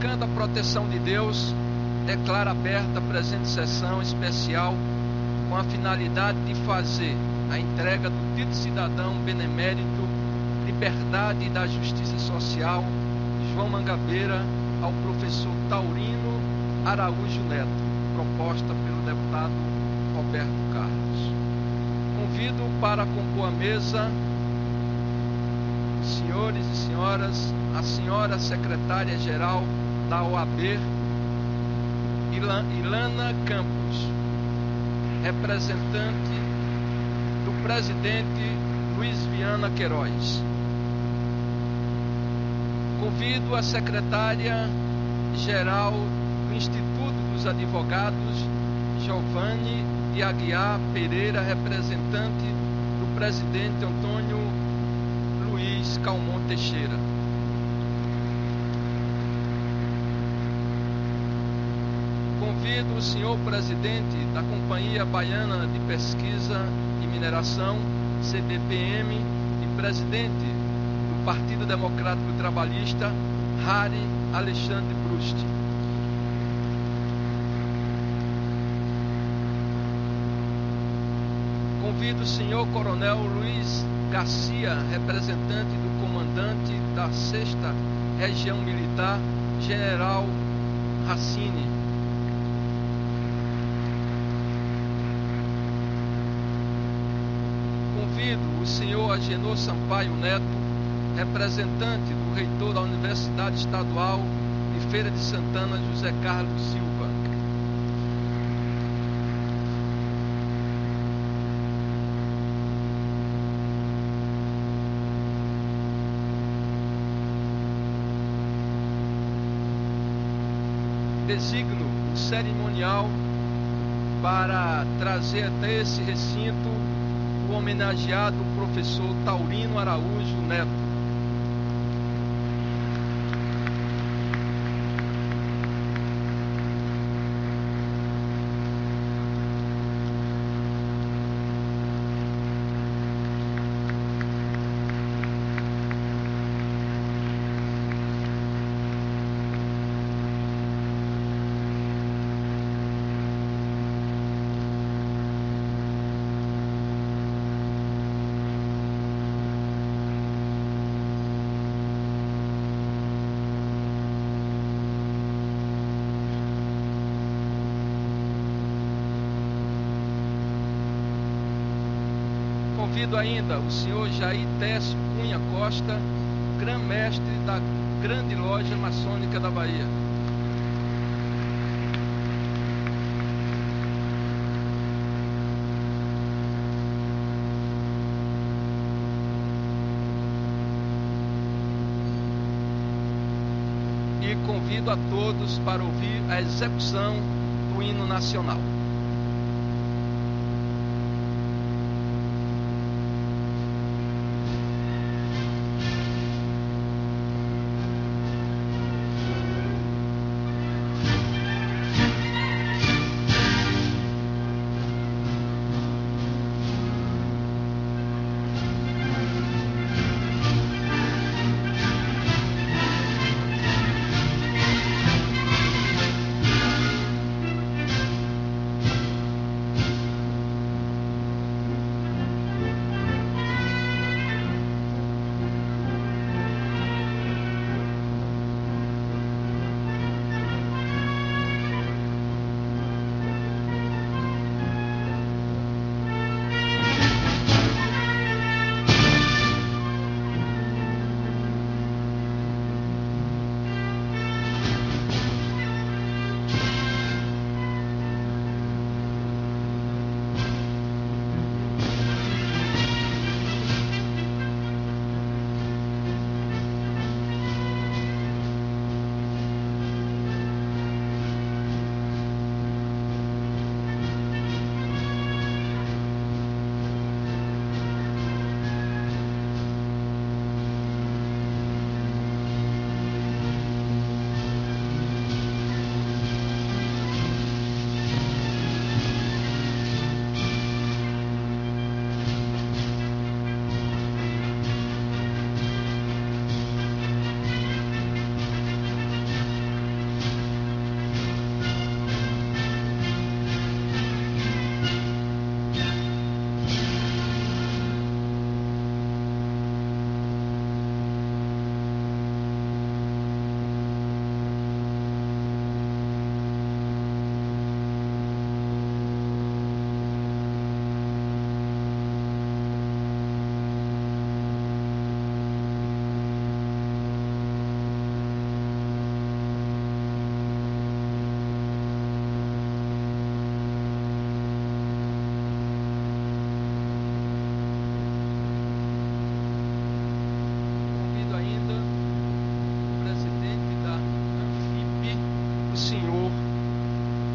Invocando a proteção de Deus, declaro aberta a presente sessão especial com a finalidade de fazer a entrega do título de cidadão benemérito, liberdade e da justiça social, João Mangabeira, ao professor Taurino Araújo Neto, proposta pelo deputado Roberto Carlos. Convido para compor a mesa, senhores e senhoras, a senhora secretária-geral da OAB, Ilana Campos, representante do presidente Luiz Viana Queiroz. Convido a secretária-geral do Instituto dos Advogados, Giovanni de Aguiar Pereira, representante do presidente Antônio Luiz Calmon Teixeira. Convido o senhor presidente da Companhia Baiana de Pesquisa e Mineração, CBPM, e presidente do Partido Democrático Trabalhista, Harry Alexandre Brust. Convido o senhor coronel Luiz Garcia, representante do comandante da 6ª Região Militar, General Racine. Convido o senhor Agenor Sampaio Neto, representante do reitor da Universidade Estadual de Feira de Santana, José Carlos Silva. Designo o cerimonial para trazer até esse recinto o homenageado professor Taurino Araújo Neto. Convido ainda o senhor Jair Técio Cunha Costa, grã-mestre da Grande Loja Maçônica da Bahia. E convido a todos para ouvir a execução do hino nacional.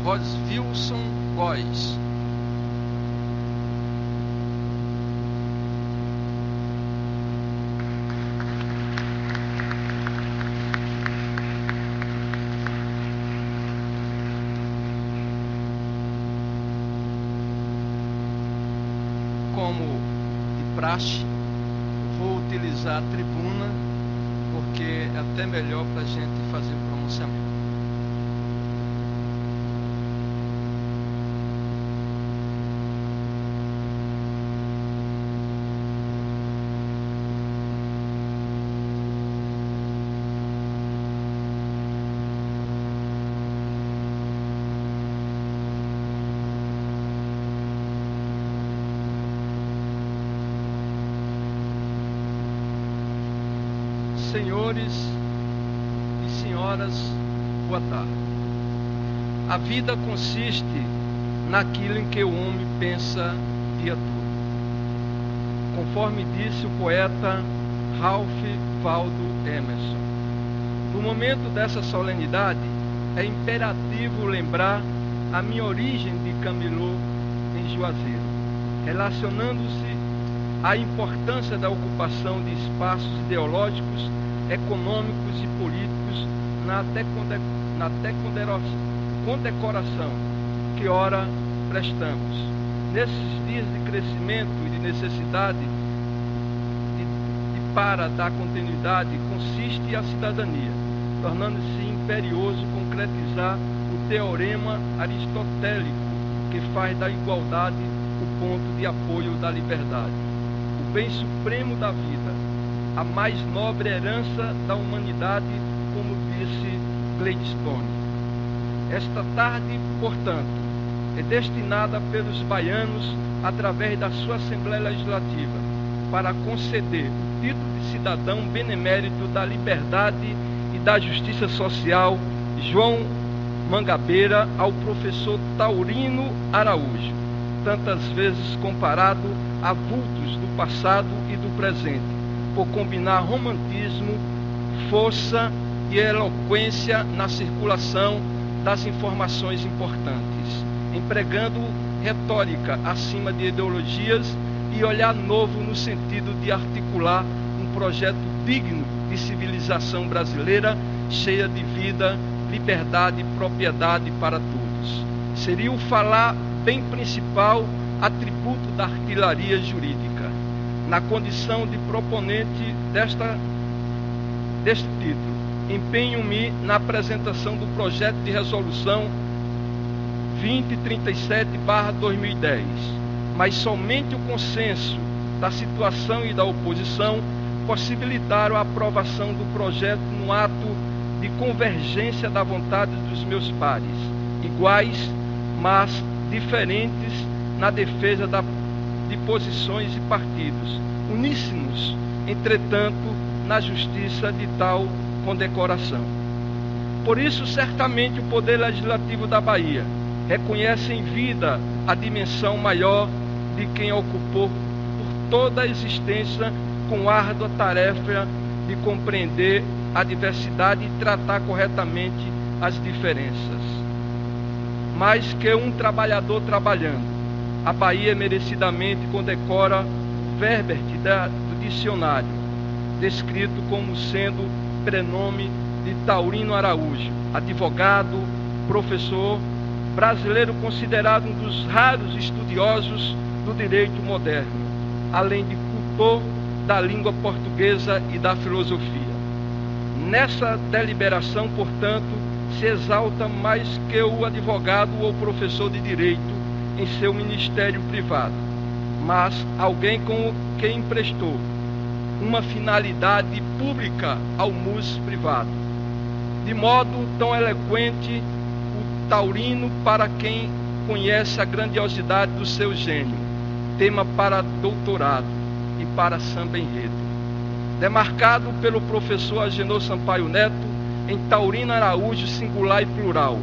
Rosvilson Góes. Como de praxe, vou utilizar a tribuna, porque é até melhor para a gente fazer o pronunciamento. Senhores e senhoras, boa tarde. A vida consiste naquilo em que o homem pensa o dia todo, conforme disse o poeta Ralph Waldo Emerson. No momento dessa solenidade, é imperativo lembrar a minha origem de camelô em Juazeiro, relacionando-se à importância da ocupação de espaços ideológicos, econômicos e políticos na condecoração que ora prestamos. Nesses dias de crescimento e de necessidade para dar continuidade, consiste a cidadania, tornando-se imperioso concretizar o teorema aristotélico que faz da igualdade o ponto de apoio da liberdade, o bem supremo da vida, a mais nobre herança da humanidade, como disse Gladstone. Esta tarde, portanto, é destinada pelos baianos, através da sua Assembleia Legislativa, para conceder o título de cidadão benemérito da liberdade e da justiça social João Mangabeira ao professor Taurino Araújo, tantas vezes comparado a vultos do passado e do presente, por combinar romantismo, força e eloquência na circulação das informações importantes, empregando retórica acima de ideologias e olhar novo no sentido de articular um projeto digno de civilização brasileira, cheia de vida, liberdade e propriedade para todos. Seria o falar bem principal atributo da artilharia jurídica. Na condição de proponente deste título, empenho-me na apresentação do projeto de resolução 2037/2010, mas somente o consenso da situação e da oposição possibilitaram a aprovação do projeto no ato de convergência da vontade dos meus pares, iguais, mas diferentes na defesa de posições e partidos, uníssonos, entretanto, na justiça de tal condecoração. Por isso, certamente, o Poder Legislativo da Bahia reconhece em vida a dimensão maior de quem ocupou por toda a existência com árdua tarefa de compreender a diversidade e tratar corretamente as diferenças. Mais que um trabalhador trabalhando, a Bahia merecidamente condecora o Verbert do dicionário, descrito como sendo prenome de Taurino Araújo, advogado, professor, brasileiro considerado um dos raros estudiosos do direito moderno, além de cultor da língua portuguesa e da filosofia. Nessa deliberação, portanto, se exalta mais que o advogado ou professor de direito em seu ministério privado, mas alguém com quem emprestou uma finalidade pública ao MUS privado. De modo tão eloquente, o taurino, para quem conhece a grandiosidade do seu gênio, tema para doutorado e para samba enredo. Demarcado pelo professor Agenor Sampaio Neto em Taurino Araújo Singular e Plural,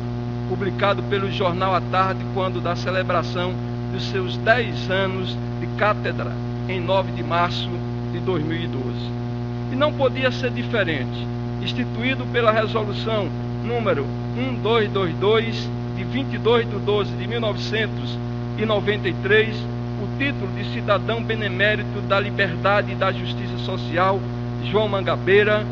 publicado pelo Jornal à Tarde, quando da celebração dos seus 10 anos de cátedra, em 9 de março de 2012. E não podia ser diferente, instituído pela resolução número 1222 de 22/12/1993, o título de cidadão benemérito da Liberdade e da Justiça Social João Mangabeira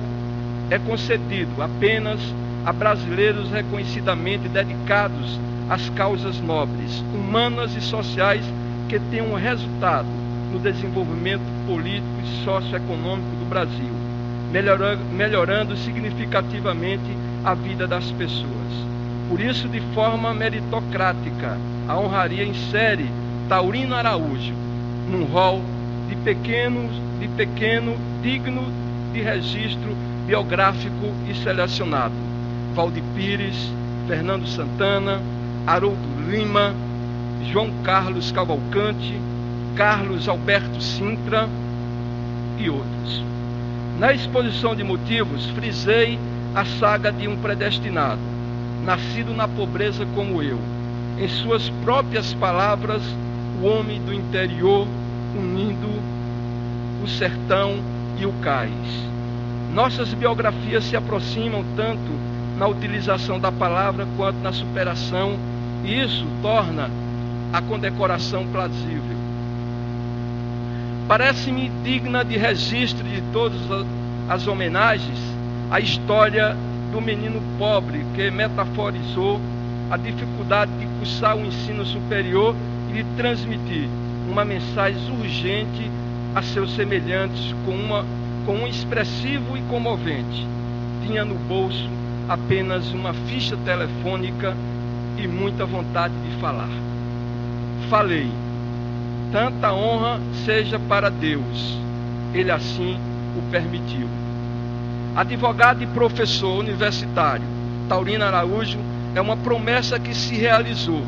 é concedido apenas a brasileiros reconhecidamente dedicados às causas nobres, humanas e sociais que tenham resultado no desenvolvimento político e socioeconômico do Brasil, melhorando significativamente a vida das pessoas. Por isso, de forma meritocrática, a honraria insere Taurino Araújo num rol de pequeno digno de registro biográfico e selecionado. Valdir Pires, Fernando Santana, Haroldo Lima, João Carlos Cavalcante, Carlos Alberto Sintra e outros. Na exposição de motivos, frisei a saga de um predestinado, nascido na pobreza como eu. Em suas próprias palavras, o homem do interior, unindo o sertão e o cais. Nossas biografias se aproximam tanto na utilização da palavra quanto na superação, e isso torna a condecoração plausível. Parece-me digna de registro de todas as homenagens a história do menino pobre que metaforizou a dificuldade de cursar o ensino superior e de transmitir uma mensagem urgente a seus semelhantes com um expressivo e comovente. Tinha no bolso apenas uma ficha telefônica e muita vontade de falar. Falei: tanta honra seja para Deus, Ele assim o permitiu. Advogado e professor universitário, Taurino Araújo é uma promessa que se realizou.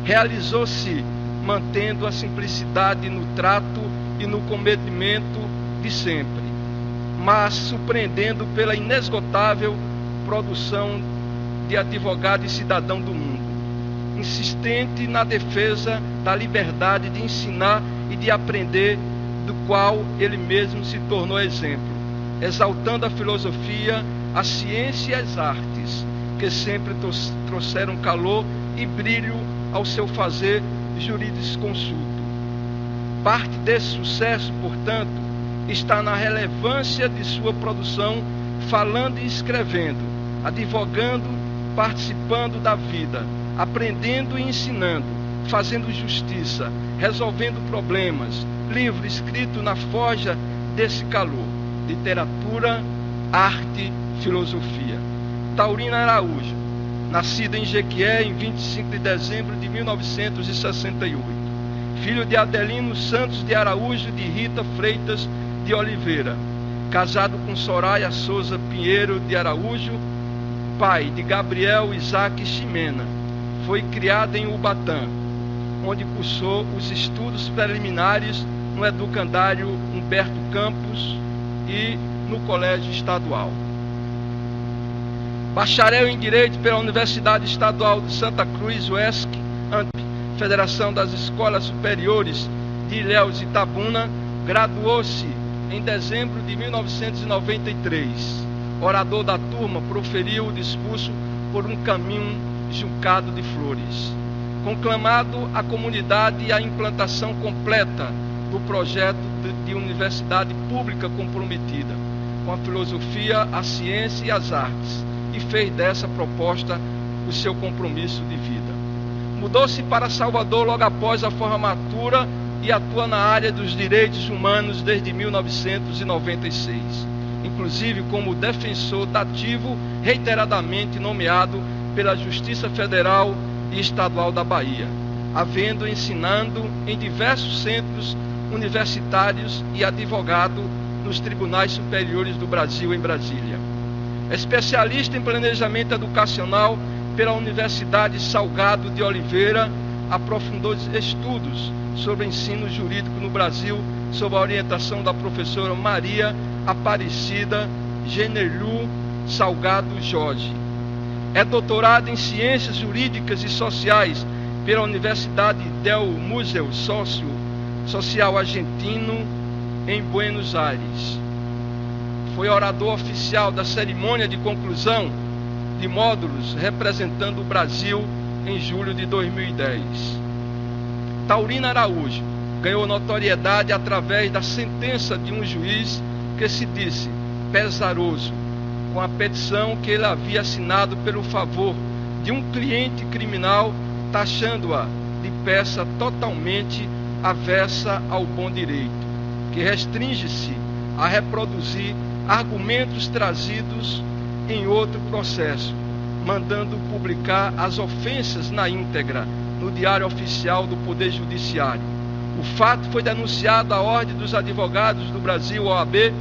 Realizou-se mantendo a simplicidade no trato e no cometimento de sempre, mas surpreendendo pela inesgotável produção de advogado e cidadão do mundo, insistente na defesa da liberdade de ensinar e de aprender, do qual ele mesmo se tornou exemplo, exaltando a filosofia, a ciência e as artes, que sempre trouxeram calor e brilho ao seu fazer jurisconsulto. Parte desse sucesso, portanto, está na relevância de sua produção, falando e escrevendo, advogando, participando da vida, aprendendo e ensinando, fazendo justiça, resolvendo problemas, livro escrito na forja desse calor, literatura, arte, filosofia. Taurino Araújo, nascido em Jequié em 25 de dezembro de 1968, filho de Adelino Santos de Araújo e de Rita Freitas de Oliveira, casado com Soraya Souza Pinheiro de Araújo, pai de Gabriel Isaac Ximena. Foi criado em Ubatã, onde cursou os estudos preliminares no educandário Humberto Campos e no Colégio Estadual. Bacharel em Direito pela Universidade Estadual de Santa Cruz, UESC, Federação das Escolas Superiores de Ilhéus e Itabuna, graduou-se em dezembro de 1993. Orador da turma, proferiu o discurso Por um Caminho Juncado de Flores, conclamado à comunidade e à implantação completa do projeto de universidade pública comprometida com a filosofia, a ciência e as artes, e fez dessa proposta o seu compromisso de vida. Mudou-se para Salvador logo após a formatura e atua na área dos direitos humanos desde 1996, inclusive como defensor dativo reiteradamente nomeado pela Justiça Federal e Estadual da Bahia, havendo ensinando em diversos centros universitários e advogado nos tribunais superiores do Brasil em Brasília. Especialista em planejamento educacional pela Universidade Salgado de Oliveira, aprofundou estudos sobre ensino jurídico no Brasil sob a orientação da professora Maria Aparecida Generlu Salgado Jorge. É doutorado em Ciências Jurídicas e Sociais pela Universidade del Museu Social Argentino em Buenos Aires. Foi orador oficial da cerimônia de conclusão de módulos representando o Brasil em julho de 2010. Taurino Araújo ganhou notoriedade através da sentença de um juiz que se disse pesaroso, com a petição que ele havia assinado pelo favor de um cliente criminal, taxando-a de peça totalmente avessa ao bom direito, que restringe-se a reproduzir argumentos trazidos em outro processo, mandando publicar as ofensas na íntegra no Diário Oficial do Poder Judiciário. O fato foi denunciado à Ordem dos Advogados do Brasil, OAB,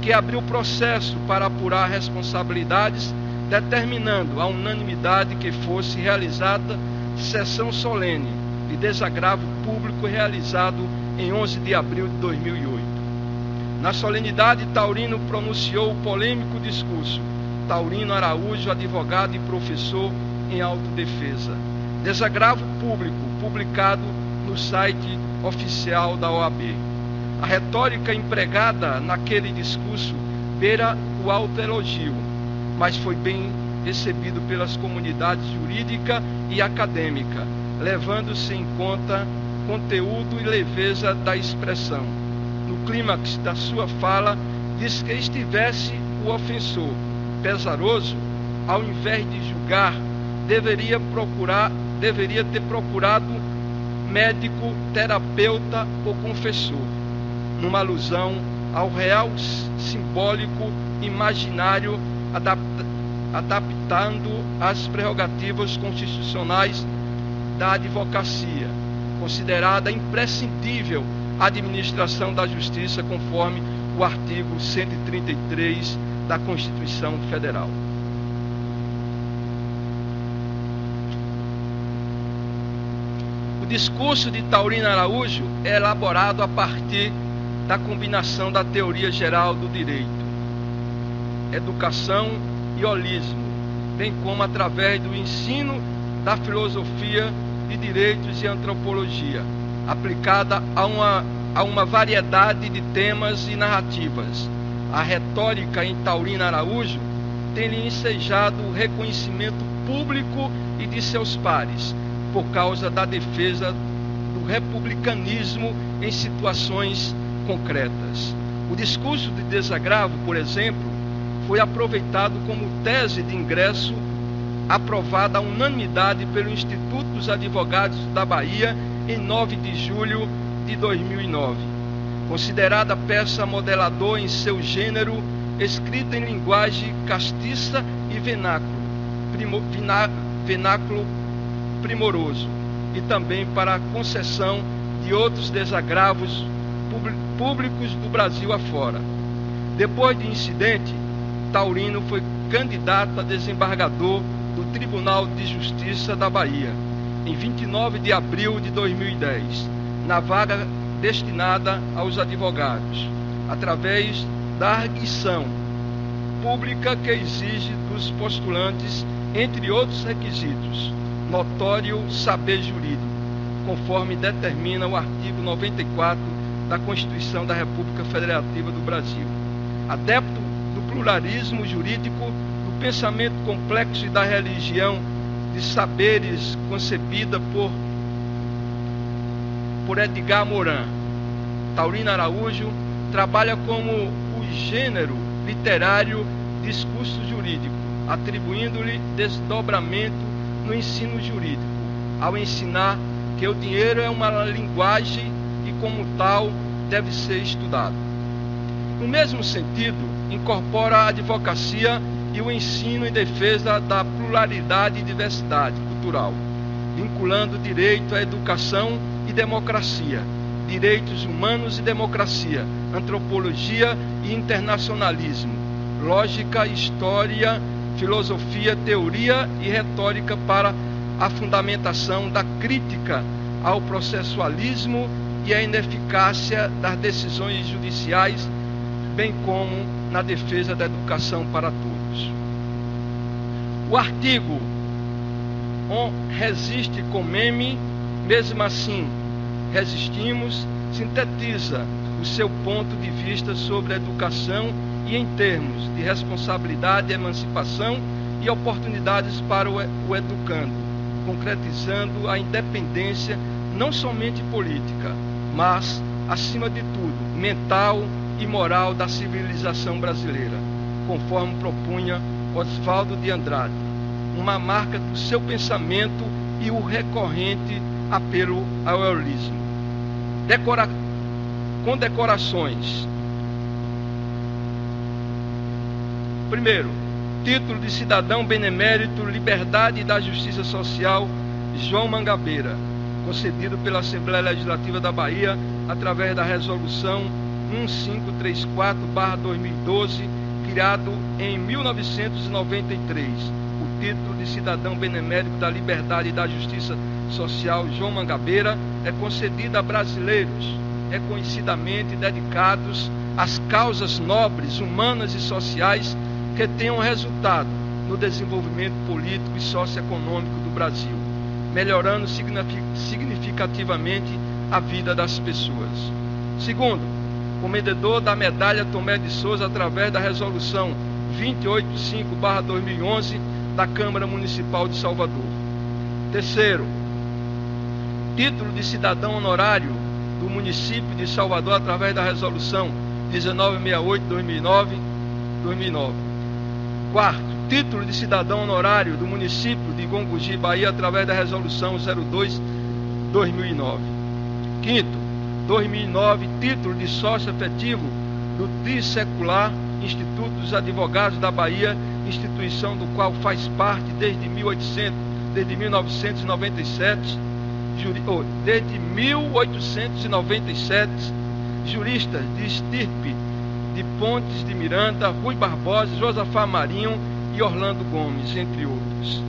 que abriu processo para apurar responsabilidades, determinando a unanimidade que fosse realizada sessão solene de desagravo público realizado em 11 de abril de 2008. Na solenidade, Taurino pronunciou o polêmico discurso Taurino Araújo, advogado e professor em autodefesa. Desagravo público, publicado no site oficial da OAB. A retórica empregada naquele discurso beira o autoelogio, mas foi bem recebido pelas comunidades jurídica e acadêmica, levando-se em conta conteúdo e leveza da expressão. No clímax da sua fala, disse que estivesse o ofensor pesaroso, ao invés de julgar, deveria ter procurado médico, terapeuta ou confessor, numa alusão ao real simbólico imaginário, adaptando as prerrogativas constitucionais da advocacia, considerada imprescindível à administração da justiça, conforme o artigo 133 da Constituição Federal. O discurso de Taurino Araújo é elaborado a partir da combinação da teoria geral do direito, educação e holismo, bem como através do ensino da filosofia de direitos e antropologia, aplicada a uma variedade de temas e narrativas. A retórica em Taurino Araújo tem-lhe ensejado o reconhecimento público e de seus pares, por causa da defesa do republicanismo em situações concretas. O discurso de desagravo, por exemplo, foi aproveitado como tese de ingresso aprovada à unanimidade pelo Instituto dos Advogados da Bahia em 9 de julho de 2009. Considerada peça modelador em seu gênero, escrita em linguagem castiça e vernáculo primoroso, e também para a concessão de outros desagravos públicos do Brasil afora. Depois do incidente, Taurino foi candidato a desembargador do Tribunal de Justiça da Bahia, em 29 de abril de 2010, na vaga destinada aos advogados, através da arguição pública que exige dos postulantes, entre outros requisitos, notório saber jurídico, conforme determina o artigo 94 da Constituição da República Federativa do Brasil. Adepto do pluralismo jurídico, do pensamento complexo e da religião de saberes concebida por Edgar Morin, Taurino Araújo trabalha como o gênero literário discurso jurídico, atribuindo-lhe desdobramento no ensino jurídico, ao ensinar que o dinheiro é uma linguagem e, como tal, deve ser estudado. No mesmo sentido, incorpora a advocacia e o ensino em defesa da pluralidade e diversidade cultural, vinculando direito à educação e democracia, direitos humanos e democracia, antropologia e internacionalismo, lógica, história, filosofia, teoria e retórica para a fundamentação da crítica ao processualismo e à ineficácia das decisões judiciais, bem como na defesa da educação para todos. O artigo On resiste com meme, mesmo assim resistimos, sintetiza o seu ponto de vista sobre a educação e em termos de responsabilidade, emancipação e oportunidades para o educando, concretizando a independência não somente política, mas, acima de tudo, mental e moral da civilização brasileira, conforme propunha Oswaldo de Andrade, uma marca do seu pensamento e o recorrente apelo ao heroísmo. Condecorações. Primeiro, título de cidadão benemérito, Liberdade e da Justiça Social, João Mangabeira, concedido pela Assembleia Legislativa da Bahia através da Resolução 1534/2012, criado em 1993. O título de cidadão benemérito da Liberdade e da Justiça Social, João Mangabeira, é concedido a brasileiros reconhecidamente dedicados às causas nobres, humanas e sociais que tenham resultado no desenvolvimento político e socioeconômico do Brasil, melhorando significativamente a vida das pessoas. Segundo, comendador da Medalha Tomé de Souza através da Resolução 285/2011 da Câmara Municipal de Salvador. Terceiro, título de cidadão honorário do município de Salvador através da Resolução 1968/2009. Quarto, título de cidadão honorário do município de Gongogi, Bahia, através da Resolução 02/2009. Quinto, 2009, título de sócio efetivo do Dissecular Instituto dos Advogados da Bahia, instituição do qual faz parte desde 1897, juristas de estirpe de Pontes de Miranda, Rui Barbosa, Josafá Marinho e Orlando Gomes, entre outros.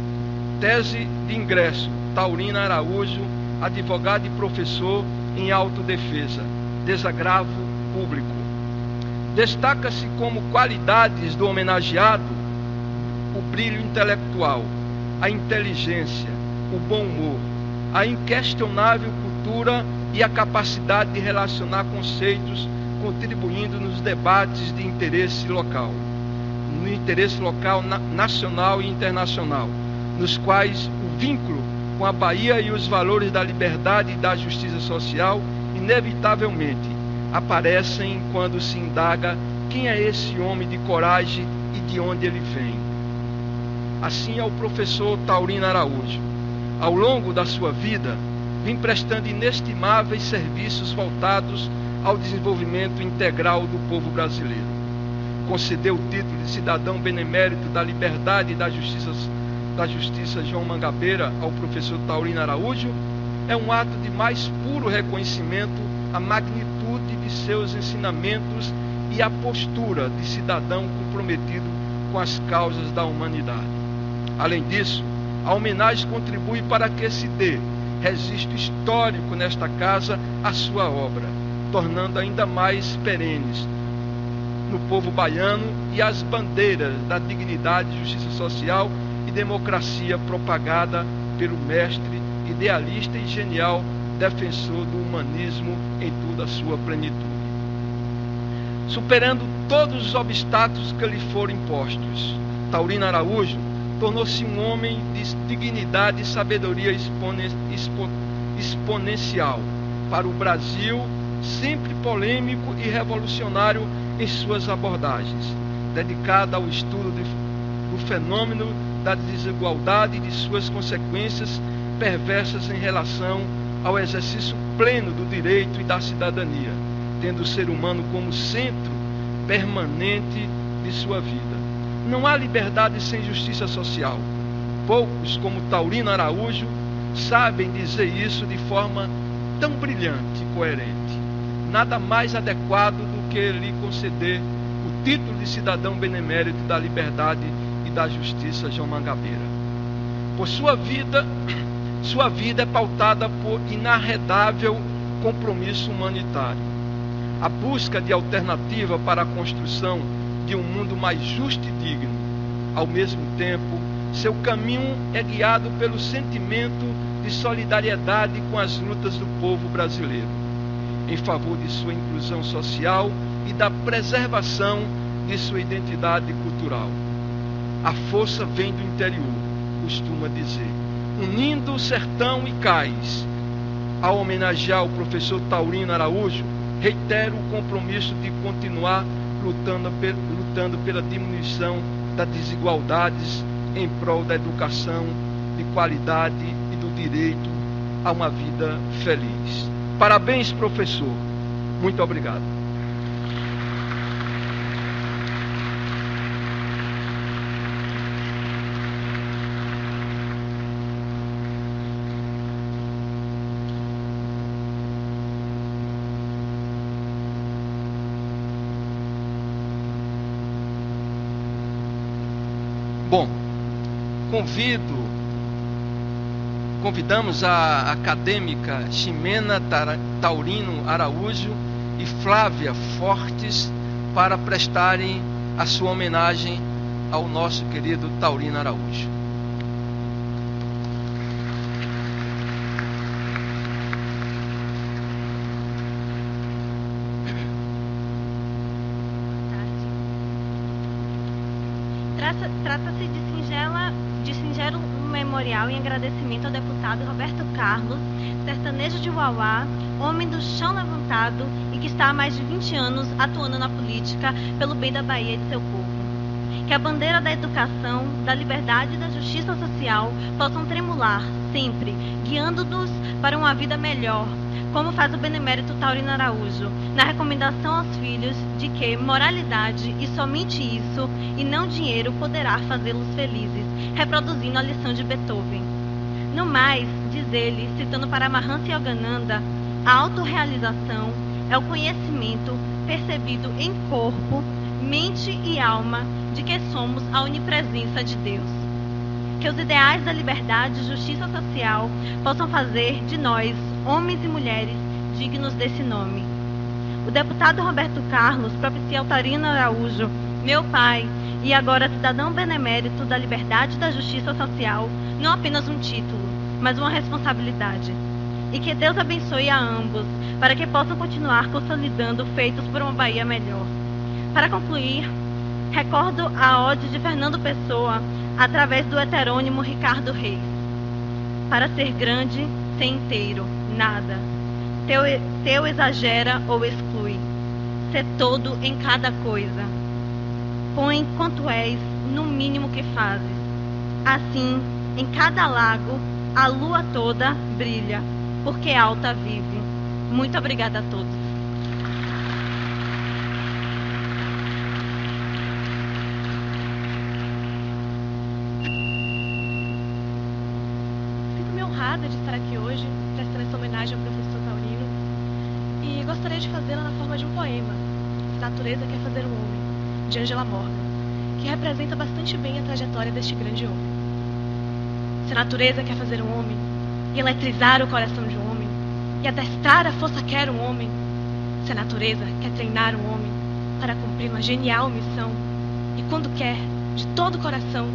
Tese de ingresso, Taurina Araújo, advogado e professor em autodefesa, desagravo público. Destaca-se como qualidades do homenageado o brilho intelectual, a inteligência, o bom humor, a inquestionável cultura e a capacidade de relacionar conceitos, contribuindo nos debates de interesse local, nacional e internacional, nos quais o vínculo com a Bahia e os valores da liberdade e da justiça social inevitavelmente aparecem quando se indaga quem é esse homem de coragem e de onde ele vem. Assim é o professor Taurino Araújo. Ao longo da sua vida, vem prestando inestimáveis serviços voltados ao desenvolvimento integral do povo brasileiro. Concedeu o título de cidadão benemérito da Liberdade e da Justiça João Mangabeira ao professor Taurino Araújo é um ato de mais puro reconhecimento à magnitude de seus ensinamentos e à postura de cidadão comprometido com as causas da humanidade. Além disso, a homenagem contribui para que se dê registro histórico nesta casa à sua obra, tornando ainda mais perenes no povo baiano e as bandeiras da dignidade, justiça social e democracia propagada pelo mestre, idealista e genial defensor do humanismo em toda a sua plenitude. Superando todos os obstáculos que lhe foram impostos, Taurino Araújo tornou-se um homem de dignidade e sabedoria exponencial para o Brasil, sempre polêmico e revolucionário em suas abordagens, dedicado ao estudo do fenômeno da desigualdade e de suas consequências perversas em relação ao exercício pleno do direito e da cidadania, tendo o ser humano como centro permanente de sua vida. Não há liberdade sem justiça social. Poucos, como Taurino Araújo, sabem dizer isso de forma tão brilhante e coerente. Nada mais adequado do que lhe conceder o título de cidadão benemérito da Liberdade e da Justiça João Mangabeira. Por sua vida é pautada por inarredável compromisso humanitário. A busca de alternativa para a construção de um mundo mais justo e digno. Ao mesmo tempo, seu caminho é guiado pelo sentimento de solidariedade com as lutas do povo brasileiro, em favor de sua inclusão social e da preservação de sua identidade cultural. A força vem do interior, costuma dizer. unindo sertão e cais. Ao homenagear o professor Taurino Araújo, reitero o compromisso de continuar lutando pela diminuição das desigualdades em prol da educação de qualidade e do direito a uma vida feliz. Parabéns, professor. Muito obrigado. Bom, convidamos a acadêmica Ximena Taurino Araújo e Flávia Fortes para prestarem a sua homenagem ao nosso querido Taurino Araújo. Trata-se de singelo memorial em agradecimento ao deputado Roberto Carlos, sertanejo de Uauá, homem do chão levantado e que está há mais de 20 anos atuando na política pelo bem da Bahia e de seu povo. Que a bandeira da educação, da liberdade e da justiça social possam tremular sempre, guiando-nos para uma vida melhor, como faz o benemérito Taurino Araújo, na recomendação aos filhos de que moralidade e somente isso, e não dinheiro, poderá fazê-los felizes, reproduzindo a lição de Beethoven. No mais, diz ele, citando Paramahansa Yogananda, a autorrealização é o conhecimento percebido em corpo, mente e alma de que somos a onipresença de Deus. Que os ideais da liberdade e justiça social possam fazer de nós, homens e mulheres, dignos desse nome. O deputado Roberto Carlos propicia ao Taurino Araújo, meu pai, e agora cidadão benemérito da liberdade e da justiça social, não apenas um título, mas uma responsabilidade. E que Deus abençoe a ambos, para que possam continuar consolidando feitos por uma Bahia melhor. Para concluir, recordo a ode de Fernando Pessoa, através do heterônimo Ricardo Reis. Para ser grande, ser inteiro, nada. Teu exagera ou exclui. Ser todo em cada coisa. Põe quanto és no mínimo que fazes. Assim, em cada lago, a lua toda brilha, porque alta vive. Muito obrigada a todos. De estar aqui hoje, prestando essa homenagem ao professor Taurino, e gostaria de fazê-la na forma de um poema, Se Natureza Quer Fazer um Homem, de Angela Morgan, que representa bastante bem a trajetória deste grande homem. Se a natureza quer fazer um homem, e eletrizar o coração de um homem, e adestrar a força quer um homem, se a natureza quer treinar um homem para cumprir uma genial missão, e quando quer, de todo o coração,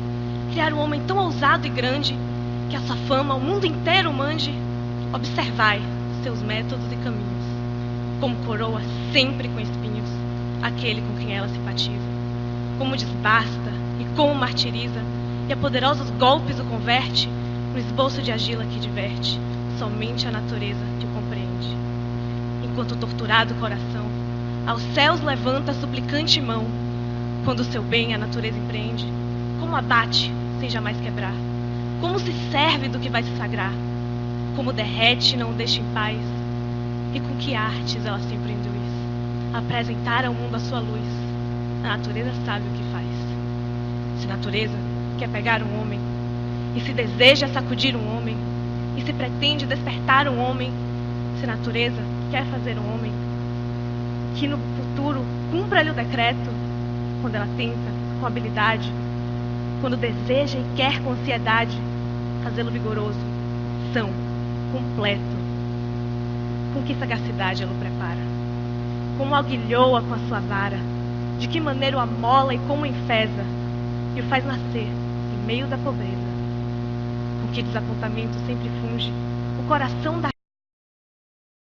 criar um homem tão ousado e grande, que a sua fama o mundo inteiro mande, observai seus métodos e caminhos, como coroa sempre com espinhos aquele com quem ela simpatiza, como desbasta e como martiriza, e a poderosos golpes o converte no esboço de agila que diverte, somente a natureza que o compreende. Enquanto o torturado coração aos céus levanta a suplicante mão, quando o seu bem a natureza empreende, como abate sem jamais quebrar, como se serve do que vai se sagrar, como derrete e não deixa em paz, e com que artes ela sempre induz a apresentar ao mundo a sua luz. A natureza sabe o que faz. Se a natureza quer pegar um homem, e se deseja sacudir um homem, e se pretende despertar um homem, se a natureza quer fazer um homem, que no futuro cumpra-lhe o decreto, quando ela tenta com habilidade, quando deseja e quer com ansiedade, fazê-lo vigoroso, são, completo. Com que sagacidade ela o prepara? Como aguilhoa com a sua vara? De que maneira o amola e como enfesa? E o faz nascer em meio da pobreza? Com que desapontamento sempre funge o coração da